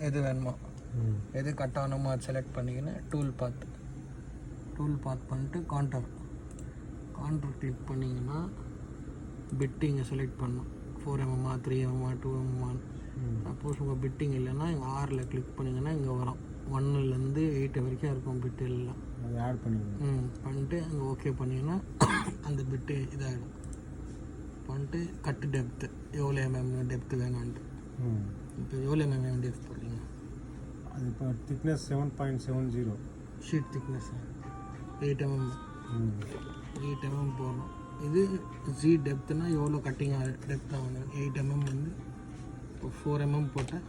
எது வேணுமோ எது கட் ஆகணுமோ அது செலக்ட் பண்ணிக்கின்னு டூல் பாத் பண்ணிட்டு கான்டர் கிளிக் பண்ணிங்கன்னா பிட்டு இங்கே செலக்ட் பண்ணணும். 4mm 3mm 2mm. சப்போஸ் உங்கள் பிட்டிங் இல்லைன்னா இங்கே ஆரில் கிளிக் பண்ணிங்கன்னா இங்கே வரும் 1லேருந்து 8 வரைக்கும் இருக்கும் பிட்டு எல்லாம் ஆட் பண்ணிட்டு அங்கே ஓகே பண்ணிங்கன்னா அந்த பிட்டு இதாகிடும். பண்ணிட்டு கட்டு டெப்த்து எவ்வளோ டெப்த்து வேணான்ட்டு இப்போ எவ்வளோ டெப்த் போடுறீங்க? அது இப்போ திக்னஸ் 7.70 ஷீட் திக்னஸ் 8mm போடணும். இது ஜி டெப்த்துனா எவ்வளோ கட்டிங் டெப்த் ஆகணும்? 8mm வந்து இப்போ 4mm போட்டால்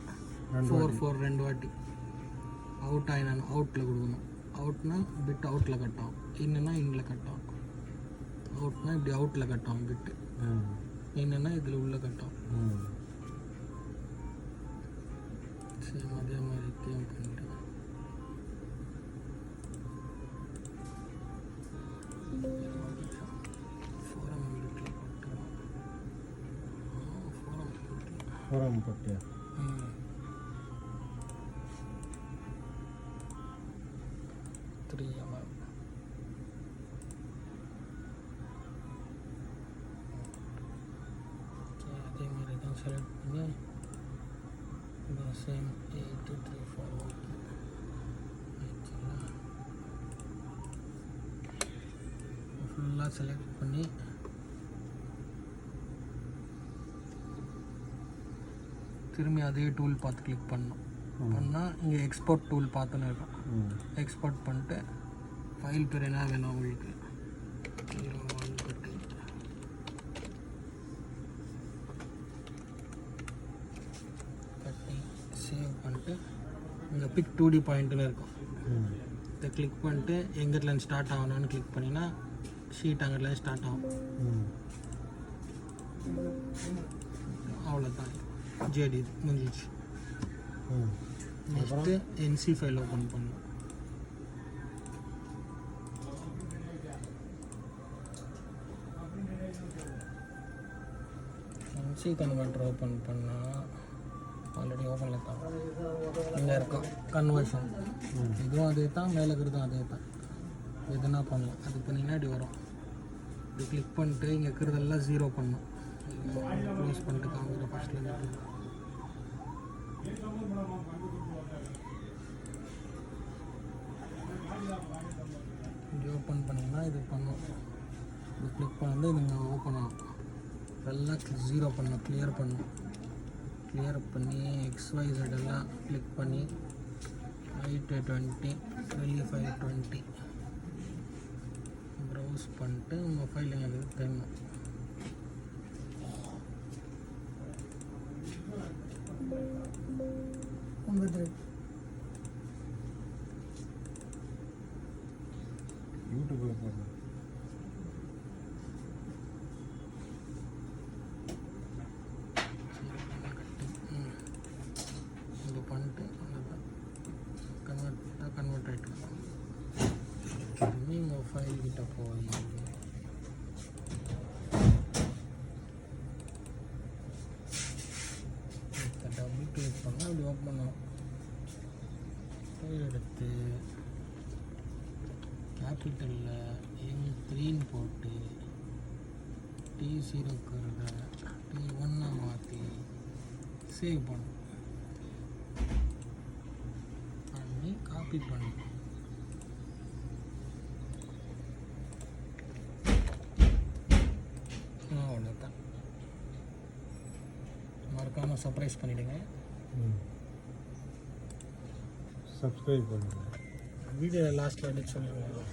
4 2 வாட்டி அவுட் ஆகினாலும் அவுட்டில் கொடுக்கணும். அவுட்னா பிட் அவுட்டில் கட் ஆகும், இன்னுன்னா இன்னில் கட் ஆகும். அவுட்னா இப்படி அவுட்டில் கட் ஆகும் பிட்டு, என்னன்னா இதில் உள்ள கட் ஆகும். சரி அதே மாதிரி க்ளீன் பண்ணிட்டு ஃபோரம் போட்டு 3mm அதே மாதிரி தான் செலக்ட் பண்ணி சேம் 8 3 4 ஃபுல்லாக செலக்ட் பண்ணி திரும்பி அதே டூல் பார்த்து கிளிக் பண்ணணும். பண்ணால் இங்கே எக்ஸ்போர்ட் டூல் பார்த்துன்னு இருக்கும். எக்ஸ்போர்ட் பண்ணிட்டு ஃபைல் பேர் என்ன வேணும் உங்களுக்கு 01 கட்டி சேவ் பண்ணிட்டு இங்கே பிக் 2D பாயிண்ட்டுன்னு இருக்கும். இதை கிளிக் பண்ணிட்டு எங்கிட்டலேருந்து ஸ்டார்ட் ஆகணும்னு கிளிக் பண்ணினா ஷீட் அங்கிட்டலேருந்து ஸ்டார்ட் ஆகும். அவ்வளோதான், ஜேடி முடிஞ்சிச்சு. நெக்ஸ்ட்டு என்சி ஃபைல் ஓப்பன் பண்ணணும். என்சி கன்வெர்ட்டர் ஓப்பன் பண்ணால் ஆல்ரெடி ஓப்பனில் தான் இங்கே இருக்கும் கன்வர்ஷன். இதுவும் அதே தான், மேலே இருக்கிறதும் அதே தான். எதுனா பண்ணலாம். அது பண்ணிங்கன்னா இப்படி வரும். இது கிளிக் பண்ணிட்டு இங்கே இருக்கிறதெல்லாம் 0 பண்ணணும். க்ளோஸ் பண்ணிட்டு காமிக்கிற ஃபஸ்ட்டில் இப்படி ஓப்பன் பண்ணிங்கன்னா இது பண்ணும். இது கிளிக் பண்ணி இது இங்கே ஓப்பன் ஆகும். எல்லாம் 0 பண்ணணும், கிளியர் பண்ணணும். கிளியர் பண்ணி XYZ எல்லாம் கிளிக் பண்ணி ஹைட்டு 20 வெளியே ஃபைல் 20 ப்ரௌஸ் பண்ணிட்டு உங்கள் ஃபைல் எங்களுக்கு தெரியணும். யூடியூப்பில் போடுறேன். இது பண்ணிட்டு கன்வெர்ட் ஆகிட்டு நீங்கள் ஃபைல் கிட்ட போய் டபுள் கிளிக் பண்ணால் அப்படி ஓப்பன் ஆகும். ஃபைல் எடுத்து கேபிட்டலில் M3 போட்டு T0 T1 மாற்றி சேவ் பண்ணணும். பண்ணி காப்பி பண்ணணும். அவ்வளோதான். மறக்காமல் சர்ப்ரைஸ் பண்ணிவிடுங்க. சப்ஸ்கிரைப் பண்ணுங்கள். வீடியோ லாஸ்ட்டில் எடுத்து சொல்லுங்கள்.